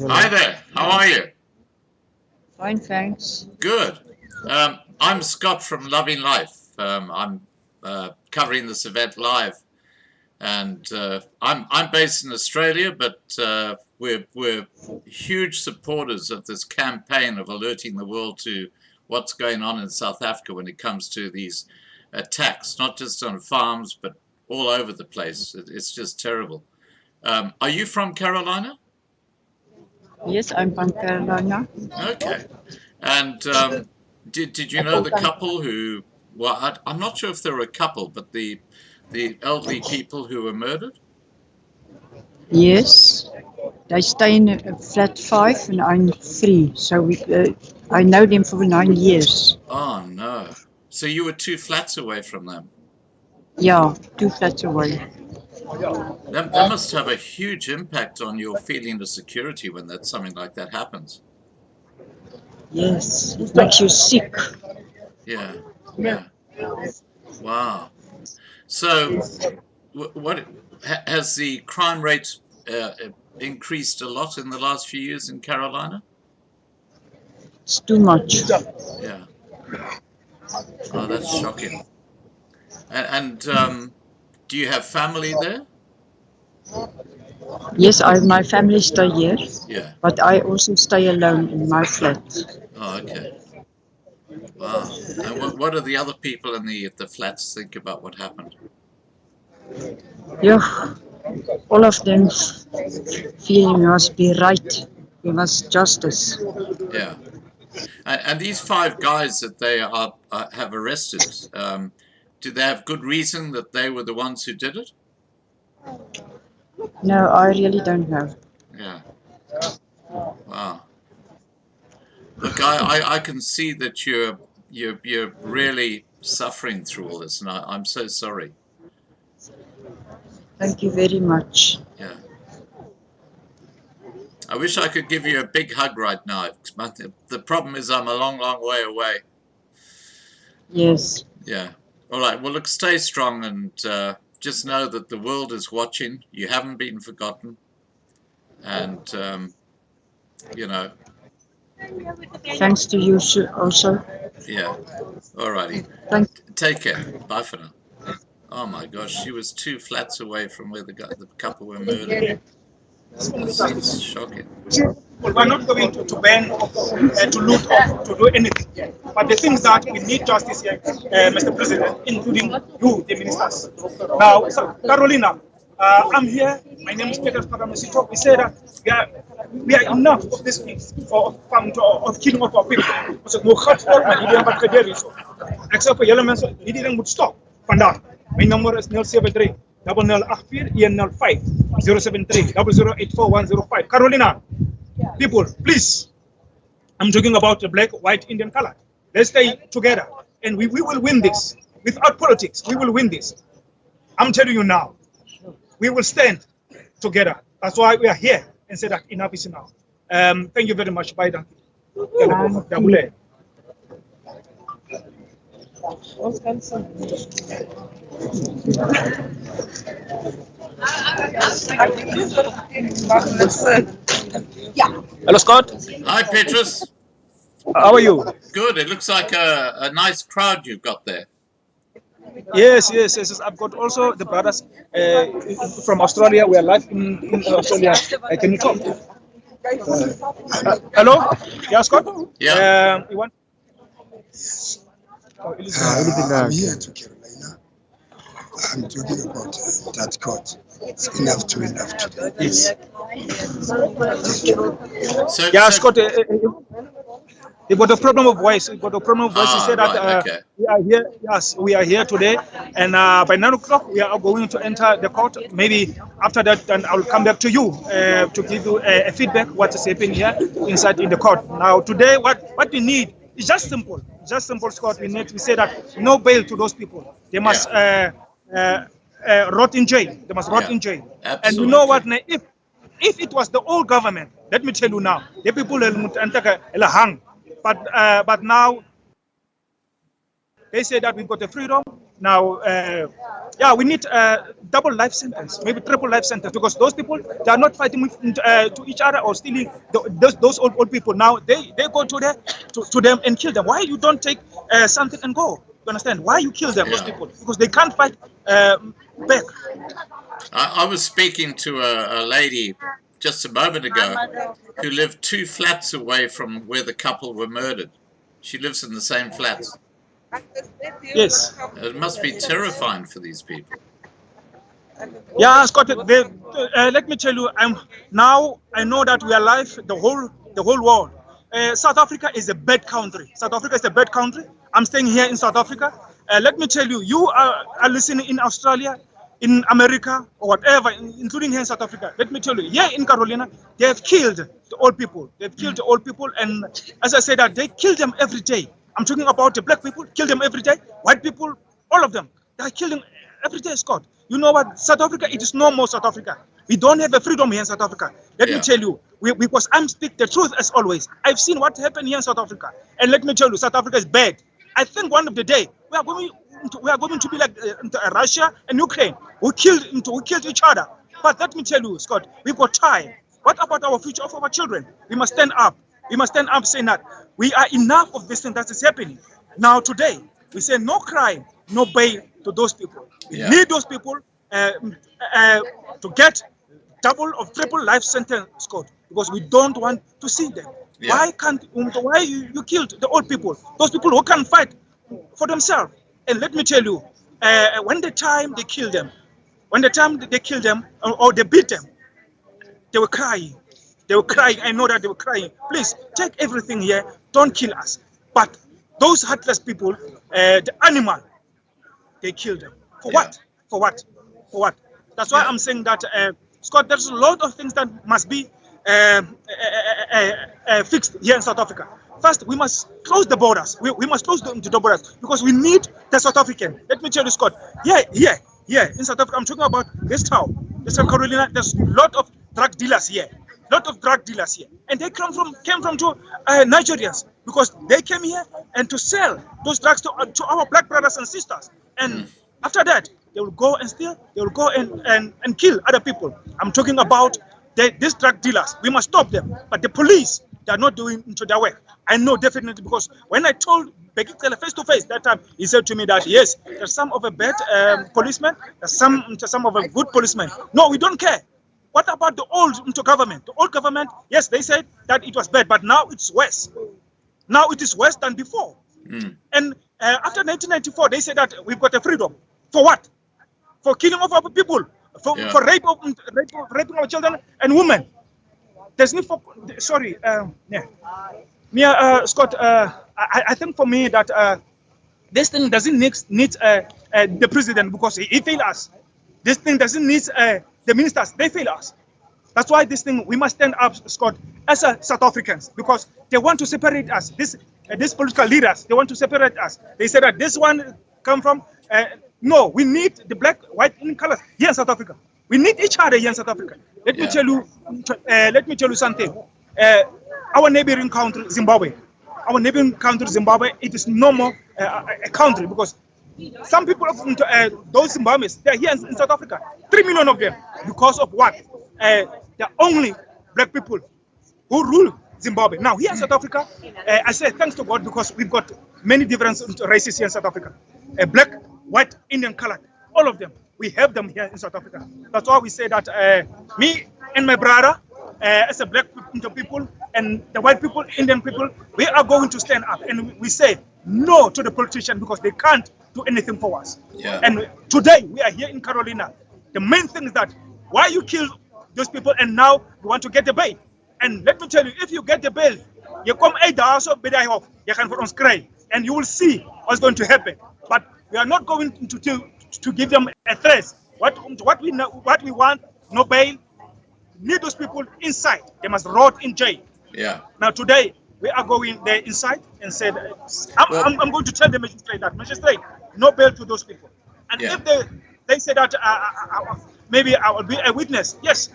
Hi there, how are you? Fine, thanks. Good. I'm Scott from Loving Life. I'm covering this event live, and I'm based in Australia, but we're huge supporters of this campaign of alerting the world to what's going on in South Africa when it comes to these attacks, not just on farms, but all over the place. It's just terrible. Are you from Carolina? Yes, I'm from Carolina. Okay. And did you know the couple who, well, I'm not sure if they're a couple, but the elderly people who were murdered? Yes, they stay in flat 5 and I'm 3, so I know them for 9 years. Oh no. So you were 2 flats away from them? Yeah, 2 flats away. That must have a huge impact on your feeling of security when something like that happens. Yes, it makes you sick. Yeah, yeah. Wow. So, what has the crime rate increased a lot in the last few years in Carolina? It's too much. Yeah. Oh, that's shocking. And do you have family there? Yes, my family stay here. Yeah. But I also stay alone in my flat. Oh, okay. Wow. And what do the other people in the flats think about what happened? Yeah, all of them feel we must be right. We must justice. Yeah. And these 5 guys that they have arrested, do they have good reason that they were the ones who did it? No, I really don't know. Yeah. Wow. Look, I can see that you're really suffering through all this, and I'm so sorry. Thank you very much. Yeah. I wish I could give you a big hug right now, but the problem is I'm a long, long way away. Yes. Yeah. All right. Well, look, stay strong and just know that the world is watching. You haven't been forgotten. And, you know. Thanks to you also. Yeah. All righty. Take care. Bye for now. Oh, my gosh. She was 2 flats away from where the couple were murdered. That seems shocking. We're not going to ban, to loot, or to do anything. But the things that we need justice here, Mr. President, including you, the ministers. Now, so, Carolina, I'm here. My name is Petrus Sitho. We say that we are enough of this things of killing of our people. So, except for elements, he didn't would stop. Vandaag, my number is 073 0084 105 073 0084 105. Carolina, people, please. I'm talking about the black, white, Indian color. Let's stay together, and we will win this. Without politics, we will win this. I'm telling you now. We will stand together. That's why we are here and say that enough is enough. Thank you very much. Bye. Hello, Scott. Hi, Petrus. How are you? Good. It looks like a nice crowd you've got there. Yes. I've got also the brothers from Australia. We are live in Australia. Can you talk? Hello? Yeah, Scott? Yeah. You want? I'm here to Carolina. I'm talking about that court. It's enough today. Yes. Yeah, Scott. He got a problem of voice. He said that okay. we are here. Yes, we are here today, and by 9 o'clock we are going to enter the court. Maybe after that, then I'll come back to you to give you a feedback what is happening here inside in the court. Now today, what we need is just simple, Scott. We say that no bail to those people. They must rot in jail. They must rot in jail. Absolutely. And you know what? If it was the old government, let me tell you now, the people will hang. But now they say that we've got the freedom. Now, we need double life sentence, maybe triple life sentence, because those people, they are not fighting to each other or stealing those old people. Now they go to them and kill them. Why you don't take something and go? You understand? Why you kill them, those people? Because they can't fight back. I was speaking to a lady just a moment ago who lived 2 flats away from where the couple were murdered. She lives in the same flats. Yes. It must be terrifying for these people. Yeah, Scott. Let me tell you. I know that we are live. The whole world. South Africa is a bad country. I'm staying here in South Africa. Let me tell you. You are listening in Australia, in America, or whatever, including here in South Africa. Let me tell you. Here in Carolina, they have killed the old people. And as I said, that they kill them every day. I'm talking about the black people, kill them every day. White people, all of them, they are killing every day, Scott. You know what? South Africa, it is no more South Africa. We don't have a freedom here in South Africa. Let me tell you, because I'm speaking the truth as always. I've seen what happened here in South Africa. And let me tell you, South Africa is bad. I think one of the day, we are going to be like Russia and Ukraine. We killed each other. But let me tell you, Scott, we've got time. What about our future of our children? We must stand up. Saying that We are enough of this thing that is happening. Now today, we say no crime, no bail to those people. We need those people to get double or triple life sentence code because we don't want to see them. Why you killed the old people? Those people who can fight for themselves. And let me tell you, when the time they kill them, or they beat them, they were crying. They were crying. I know that they were crying. Please take everything here. Don't kill us. But those heartless people, the animal, they killed them. For what? For what? For what? That's why I'm saying that, Scott, there's a lot of things that must be fixed here in South Africa. First, we must close the borders. We must close the borders because we need the South African. Let me tell you, Scott. Here in South Africa, I'm talking about this town, South Carolina. There's a lot of drug dealers here. And they came from Nigerians because they came here and to sell those drugs to our black brothers and sisters. And after that, they will go and steal. They will go and kill other people. I'm talking about these drug dealers. We must stop them. But the police, they are not doing into their work. I know definitely because when I told Bekele face to face that time, he said to me that yes, there's some of a bad policeman, there's some of a good policeman. No, we don't care. What about the old government? The old government, yes, they said that it was bad, but now it's worse. Now it is worse than before. And after 1994, they said that we've got a freedom. For what? For killing of our people, for raping our children and women. There's no sorry, Scott. I think for me that this thing doesn't need the president because he failed us. This thing doesn't need the ministers. They fail us. That's why this thing we must stand up, Scott, as South Africans because they want to separate us. These political leaders, they want to separate us. They say that this one come from. No, we need the black, white, and colors here in South Africa. We need each other here in South Africa. Let me tell you something. Our neighboring country, Zimbabwe. It is no more a country because some people of those Zimbabweans, they are here in South Africa. 3 million of them. Because of what? They're only black people who rule Zimbabwe. Now here in South Africa, I say thanks to God because we've got many different races here in South Africa. Black, white, Indian, colored, all of them. We have them here in South Africa. That's why we say that me and my brother, as a black people and the white people, Indian people, we are going to stand up and we say no to the politician because they can't do anything for us. And today we are here in Carolina. The main thing is that why you kill those people and now you want to get the bail. And let me tell you, if you get the bail, you come you can put on screen and you will see what's going to happen. But we are not going to give them a threat. What we want, no bail. Need those people inside. They must rot in jail. Now today we are going there inside and said, I'm going to tell the magistrate, no bail to those people. And if they say that maybe I will be a witness, yes,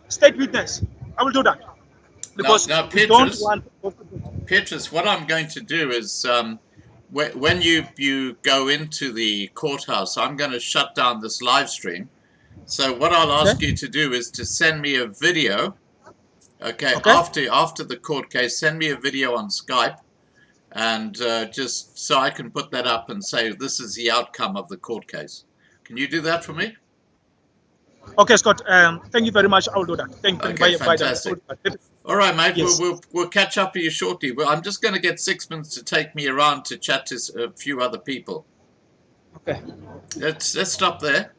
state witness, I will do that. Because now we don't want. Petrus, what I'm going to do is when you go into the courthouse, I'm going to shut down this live stream. So what I'll ask you to do is to send me a video, after the court case, send me a video on Skype, and just so I can put that up and say this is the outcome of the court case. Can you do that for me? Okay, Scott. Thank you very much. I will do that. Thank you. Okay, fantastic. All right, mate. Yes. We'll catch up with you shortly. Well, I'm just going to get 6 minutes to take me around to chat to a few other people. Okay. Let's stop there.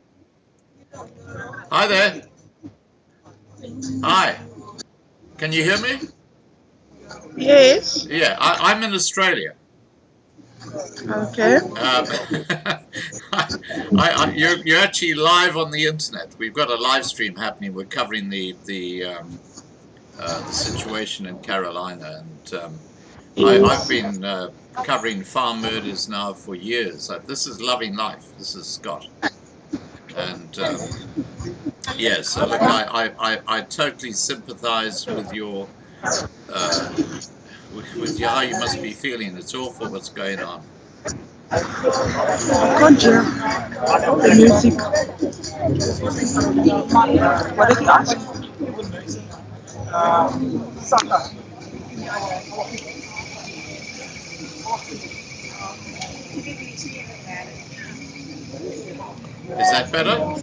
Hi there. Hi. Can you hear me? Yes. Yeah, I'm in Australia. Okay. You're actually live on the internet. We've got a live stream happening. We're covering the situation in Carolina, and I've been covering farm murders now for years. This is Loving Life. This is Scott. And yeah, so look, I totally sympathise with your how you must be feeling. It's awful what's going on. Conjure the music. What did you ask? Is that better?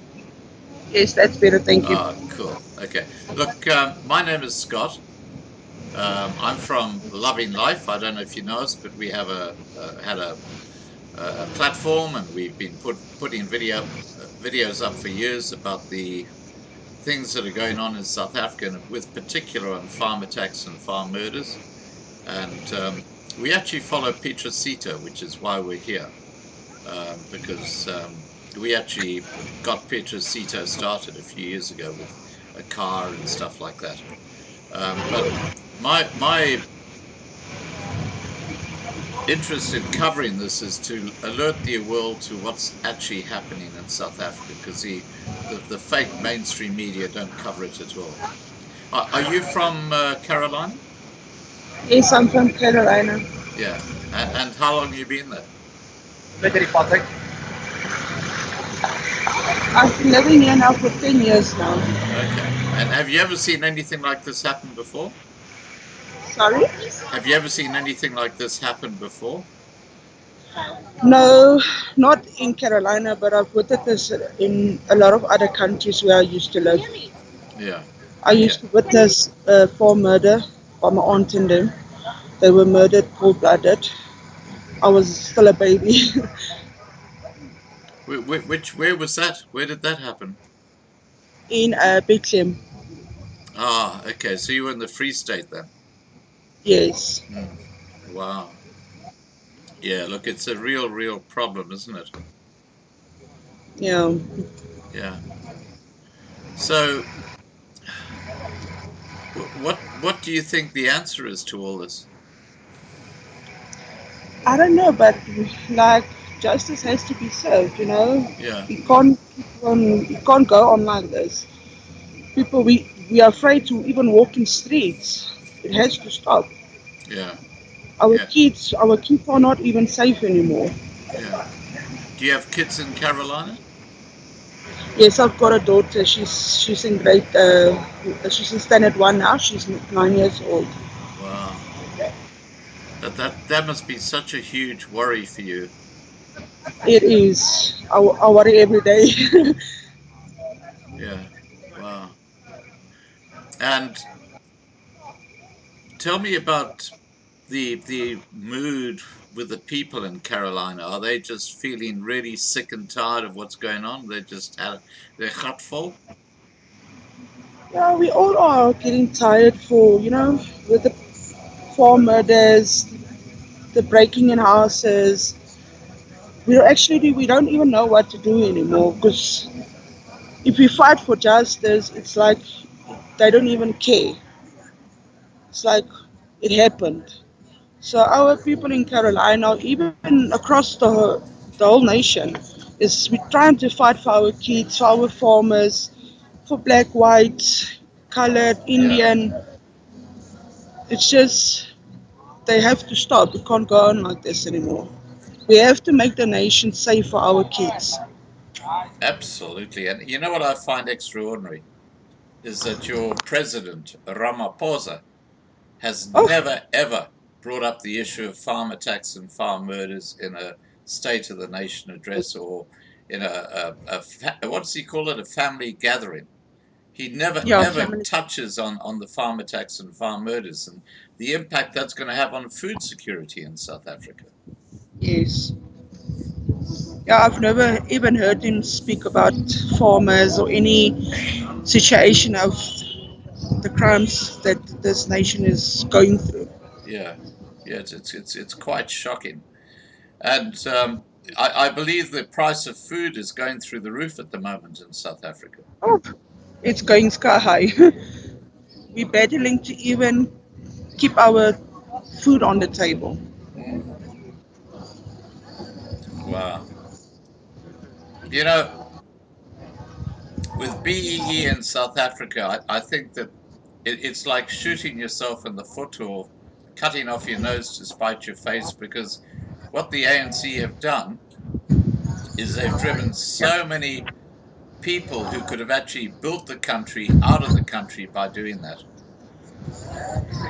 Yes, that's better. Thank you. Ah, cool. Okay. Look, my name is Scott. I'm from Loving Life. I don't know if you know us, but we have had a platform, and we've been putting videos up for years about the things that are going on in South Africa, and with particular on farm attacks and farm murders. And we actually follow Petrus Sitho, which is why we're here, because we actually got Petrus Sitho started a few years ago with a car and stuff like that. But my interest in covering this is to alert the world to what's actually happening in South Africa, because the fake mainstream media don't cover it at all. Are you from Carolina? Yes, I'm from Carolina. Yeah. And how long have you been there? I've been living here now for 10 years now. Okay. And have you ever seen anything like this happen before? Sorry? Have you ever seen anything like this happen before? No, not in Carolina, but I've witnessed this in a lot of other countries where I used to live. Yeah. I used to witness farm murder by my aunt and them. They were murdered cold-blooded. I was still a baby. Where was that? Where did that happen? In Bethlehem. Ah, okay. So you were in the Free State then? Yes. Wow. Yeah, look, it's a real problem, isn't it? Yeah. Yeah. So, what do you think the answer is to all this? I don't know, but like justice has to be served, you know. Yeah. You can't go on like this. People, we are afraid to even walk in streets. It has to stop. Yeah. Our kids are not even safe anymore. Yeah. Do you have kids in Carolina? Yes, I've got a daughter. She's in grade. She's in standard 1 now. She's 9 years old. Wow. That must be such a huge worry for you. It is. I worry every day. Yeah. Wow. And tell me about the mood with the people in Carolina. Are they just feeling really sick and tired of what's going on? They're gut full? Yeah, we all are getting tired with the farm murders, the breaking in houses. We don't even know what to do anymore, because if we fight for justice, it's like they don't even care. It's like it happened. So our people in Carolina, even across the whole nation, we're trying to fight for our kids, for our farmers, for black, white, colored, Indian. It's just, they have to stop. We can't go on like this anymore. We have to make the nation safe for our kids. Absolutely. And you know what I find extraordinary is that your president, Ramaphosa, has never ever brought up the issue of farm attacks and farm murders in a State of the Nation address, or in what does he call it, a family gathering. He never touches on the farm attacks and farm murders and the impact that's going to have on food security in South Africa. Yes. Yeah, I've never even heard him speak about farmers or any situation of the crimes that this nation is going through. Yeah, it's quite shocking, and I believe the price of food is going through the roof at the moment in South Africa. Oh, it's going sky high. We're battling to even keep our food on the table. Wow. You know, with BEE in South Africa, I think that it's like shooting yourself in the foot or cutting off your nose to spite your face, because what the ANC have done is they've driven so many people who could have actually built the country out of the country by doing that.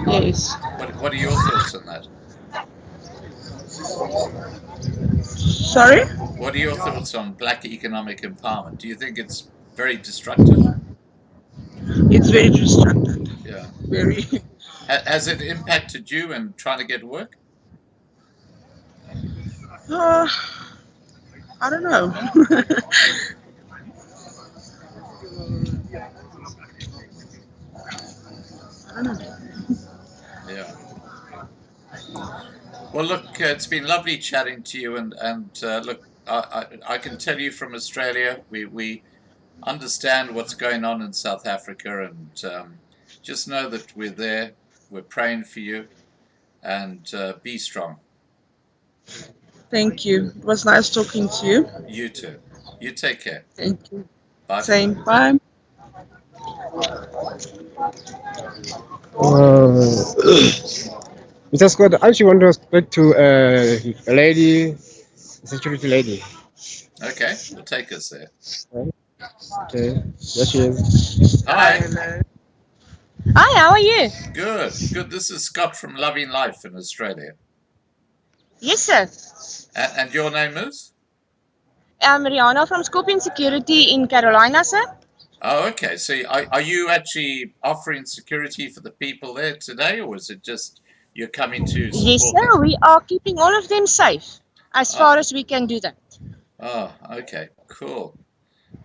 Yes. What are your thoughts on that? Sorry? What are your thoughts on black economic empowerment? Do you think it's very destructive? It's very destructive. Yeah. Very. Has it impacted you in trying to get work? I don't know. I don't know. Yeah. Well, look, it's been lovely chatting to you, and look, I can tell you from Australia, we understand what's going on in South Africa, and just know that we're there, we're praying for you, and be strong. Thank you. It was nice talking to you. You too. You take care. Thank you. Bye. Same. Bye. Mr. Scott, I actually want to speak to a lady, a security lady. Okay, we'll take us there. Okay, there she is. Hi. Hi, how are you? Good, good. This is Scott from Loving Life in Australia. Yes, sir. And your name is? I'm Rihanna from Scorpion Security in Carolina, sir. Oh, okay. So are you actually offering security for the people there today, or is it just you're coming to support Yes, sir. them? We are keeping all of them safe as far as we can do that. Oh, okay. Cool.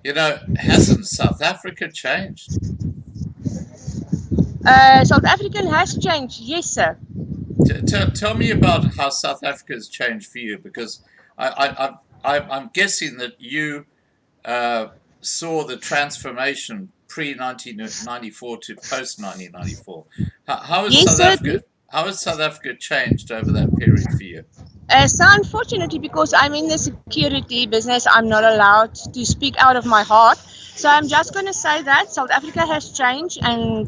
You know, hasn't South Africa changed? South African has changed, yes, sir. Tell me about how South Africa has changed for you, because I'm guessing that you saw the transformation pre-1994 to post-1994. How has South Africa changed over that period for you? So unfortunately, because I'm in the security business, I'm not allowed to speak out of my heart. So I'm just going to say that South Africa has changed, and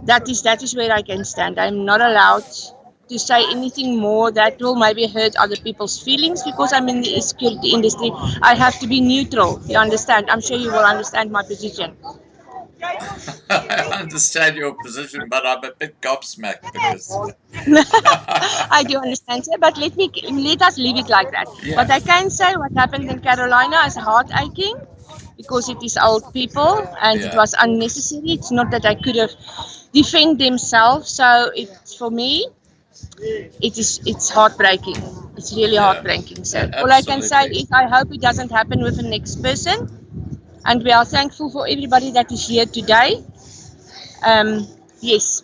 that is where I can stand. I'm not allowed to say anything more that will maybe hurt other people's feelings, because I'm in the security industry. I have to be neutral. You understand? I'm sure you will understand my position. I understand your position, but I'm a bit gobsmacked because I do understand, sir, but let us leave it like that. Yeah. What I can say, what happened in Carolina is heart-aching, because it is old people and it was unnecessary. It's not that I could have defend themselves. So for me, it's heartbreaking. It's really heartbreaking. So all I can say is I hope it doesn't happen with the next person, and we are thankful for everybody that is here today. Yes,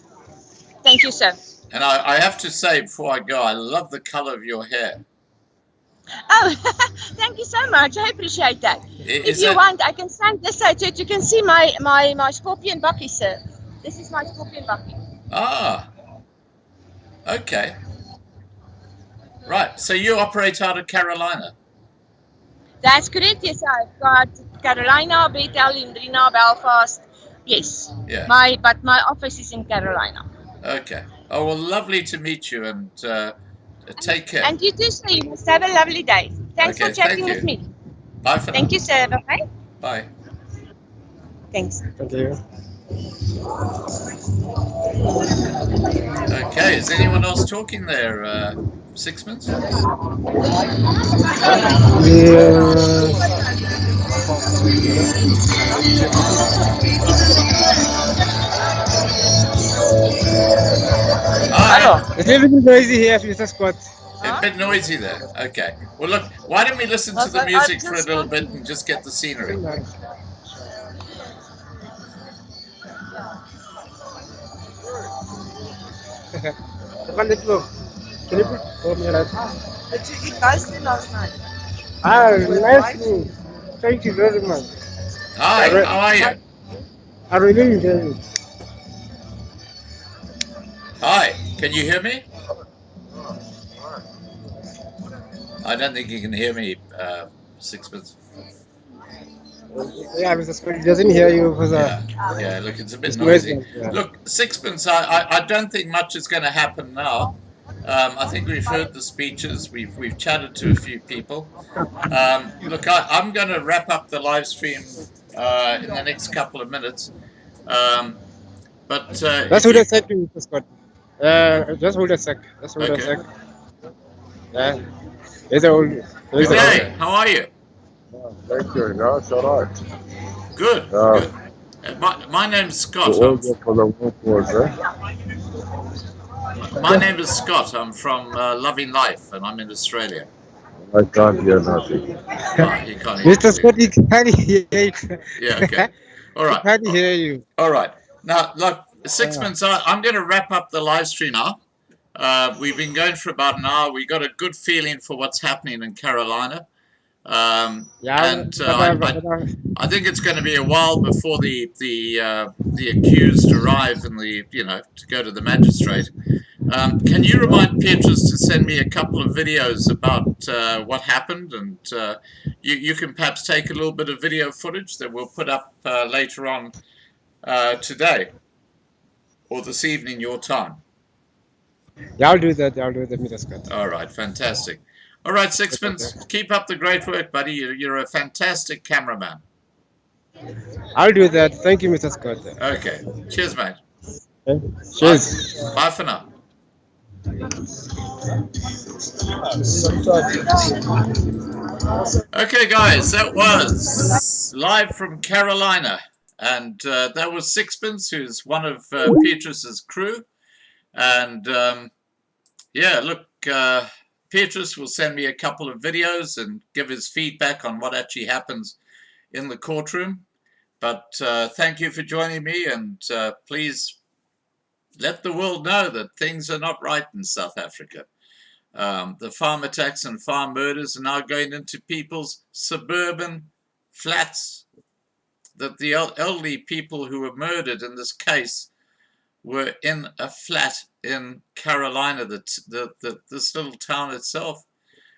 thank you, sir. And I have to say before I go, I love the color of your hair. Oh, thank you so much. I appreciate that. If you want, I can stand this side so that you can see my scorpion bucky, sir. This is my scorpion bucky. Ah, okay. Right, so you operate out of Carolina? That's correct, yes. I've got Carolina, Bethel, Indrina, Belfast. Yes. Yeah. But my office is in Carolina. Okay. Oh, well, lovely to meet you, and take care. And you too, sir. You must have a lovely day. Thanks for chatting with me. Bye for now. Thank you, sir. Bye-bye. Bye. Thanks. Thank you. Okay, is anyone else talking there, Sixpence? Hello. It's a little bit noisy here, Mr. Scott. A bit noisy there. Okay. Well, look, why don't we listen to the music for a little bit and just get the scenery? Can you put me right? Ik luister last night. Nice. Thank you very much. Hi, how are you? I really enjoy it. Hi, can you hear me? I don't think you can hear me, Sixpence. Yeah, Mr. Scott, he doesn't hear you. Yeah, look, it's a bit noisy. Look, Sixpence, I don't think much is going to happen now. I think we've heard the speeches. We've chatted to a few people. Look, I'm going to wrap up the live stream in the next couple of minutes. But just hold a sec, Mr. Scott. Just hold a sec. Just hold a sec. Good day. How are you? Thank you. No, it's all right. Good. Good. My name's Scott. My name is Scott. I'm from Loving Life, and I'm in Australia. I can't hear nothing. You can't hear Mr. Scott, he can't hear you. Yeah, okay. All right. He can't hear you. All right. Now, look, Sixpence, I'm going to wrap up the live stream now. We've been going for about an hour. We got a good feeling for what's happening in Carolina. I think it's going to be a while before the accused arrive and to go to the magistrate. Can you remind Petrus to send me a couple of videos about what happened, and you can perhaps take a little bit of video footage that we'll put up later on today or this evening your time. Yeah, I'll do that, Mr. Scott. All right, fantastic. All right, Sixpence, keep up the great work, buddy. You're a fantastic cameraman. I'll do that. Thank you, Mr. Scott. Okay. Cheers, mate. Cheers. Bye for now. Okay, guys, that was live from Carolina. And that was Sixpence, who's one of Petrus's crew. And yeah, look, Petrus will send me a couple of videos and give his feedback on what actually happens in the courtroom. But thank you for joining me, and please let the world know that things are not right in South Africa. The farm attacks and farm murders are now going into people's suburban flats. That the elderly people who were murdered in this case were in a flat in Carolina, this little town itself.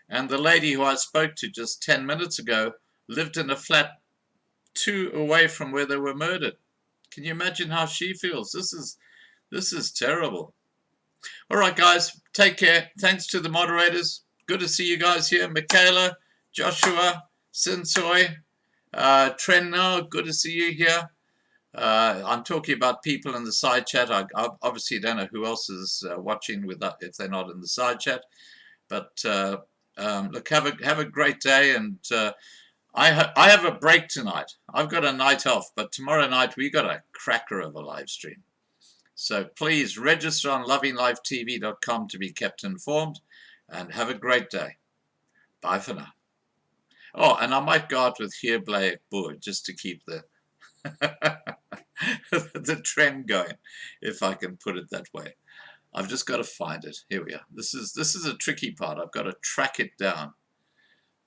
And the lady who I spoke to just 10 minutes ago lived in a flat 2 away from where they were murdered. Can you imagine how she feels? This is terrible. All right, guys, take care. Thanks to the moderators. Good to see you guys here. Michaela, Joshua, Sinsoy, Trenna, good to see you here. I'm talking about people in the side chat. I obviously don't know who else is watching with that if they're not in the side chat. But look, have a great day, and I have a break tonight. I've got a night off, but tomorrow night we got a cracker of a live stream. So please register on lovinglifetv.com to be kept informed, and have a great day. Bye for now. Oh, and I might go out with Heer Bly Boer just to keep the the trend going, if I can put it that way. I've just got to find it. Here we are. This is a tricky part. I've got to track it down.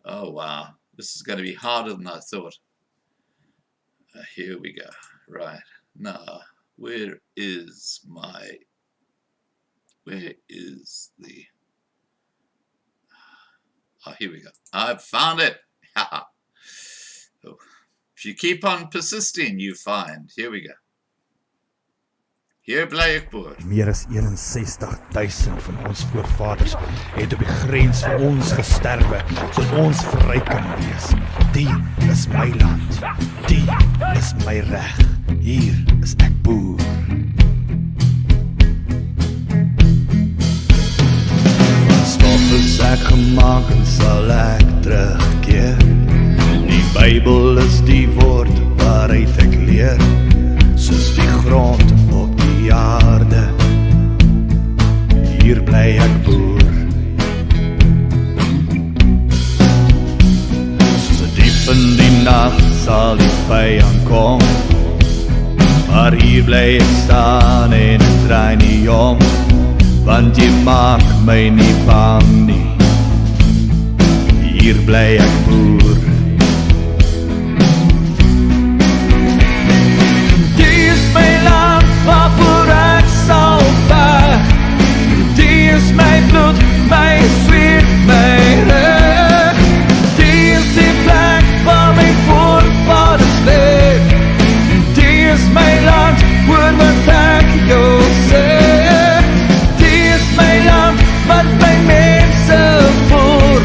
Oh wow, this is going to be harder than I thought. Here we go. Right now, where is the? Oh, here we go. I've found it. Oh. If you keep on persisting, you find. Here we go. Hier bly ek boer. Meer as 61,000 van ons voorvaders het op die grens vir ons gesterwe, sodat ons vry kan wees. Die is my land. Die is my reg. Hier is ek boer. Stof is ek gemaak en sal ek terugkeer. Die Bybel is die woord waaruit ek leer, soos die grond op die aarde. Hier bly ek boer. So diep in die nag sal die vyand kom, maar hier bly ek staan en ek draai nie om, want jy maak my nie bang nie. Hier bly ek boer. Waarvoor ek sal veg, die is my bloed, my sweet, my reg. Die is die plek waar my voorvaders leef. Die is my land, hoor wat ek jou sê. Die is my land, wat my mense voer.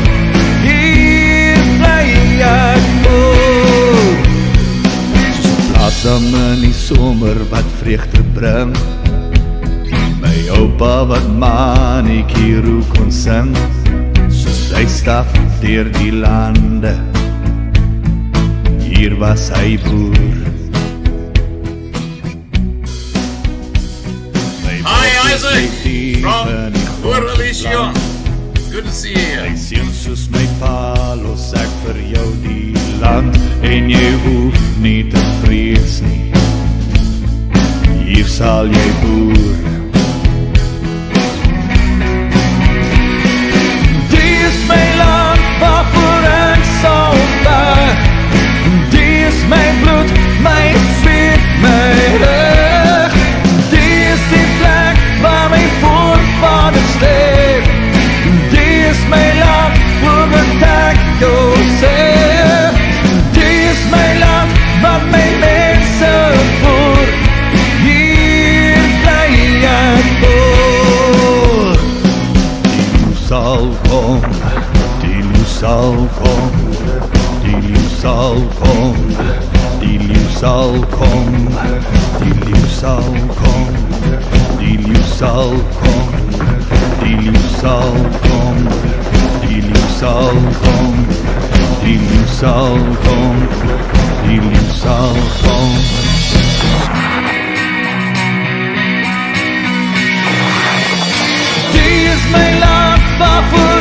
Hier bly ek voor. Asem in die somer wat vreugde bring, my oupa wat maniekie roe kon sing, Hy stap deur die lande, hier was hy boer. Hi Isaac, from Coalition. Good to see you here. Hy sien soos my pa, los ek vir jou die land, en jy hoef nie te vrees nie, hier sal jy boer. Die is my land, waarvoor ek sal veg, die is my bloed, my zweet, my reg, die is die plek waar my voorvaders leef, die is my land, hoe wat ek jou sê, die is my land, wat my mense voer, hier bly ek voor. Die leeuw sal kom, die leeuw sal kom, die leeuw sal kom, die leeuw sal kom, die leeuw sal kom, die leeuw sal kom, die leeuw sal kom, die leeuw sal kom, die leeuw sal kom, die leeuw sal kom. Die is my land, waarvoor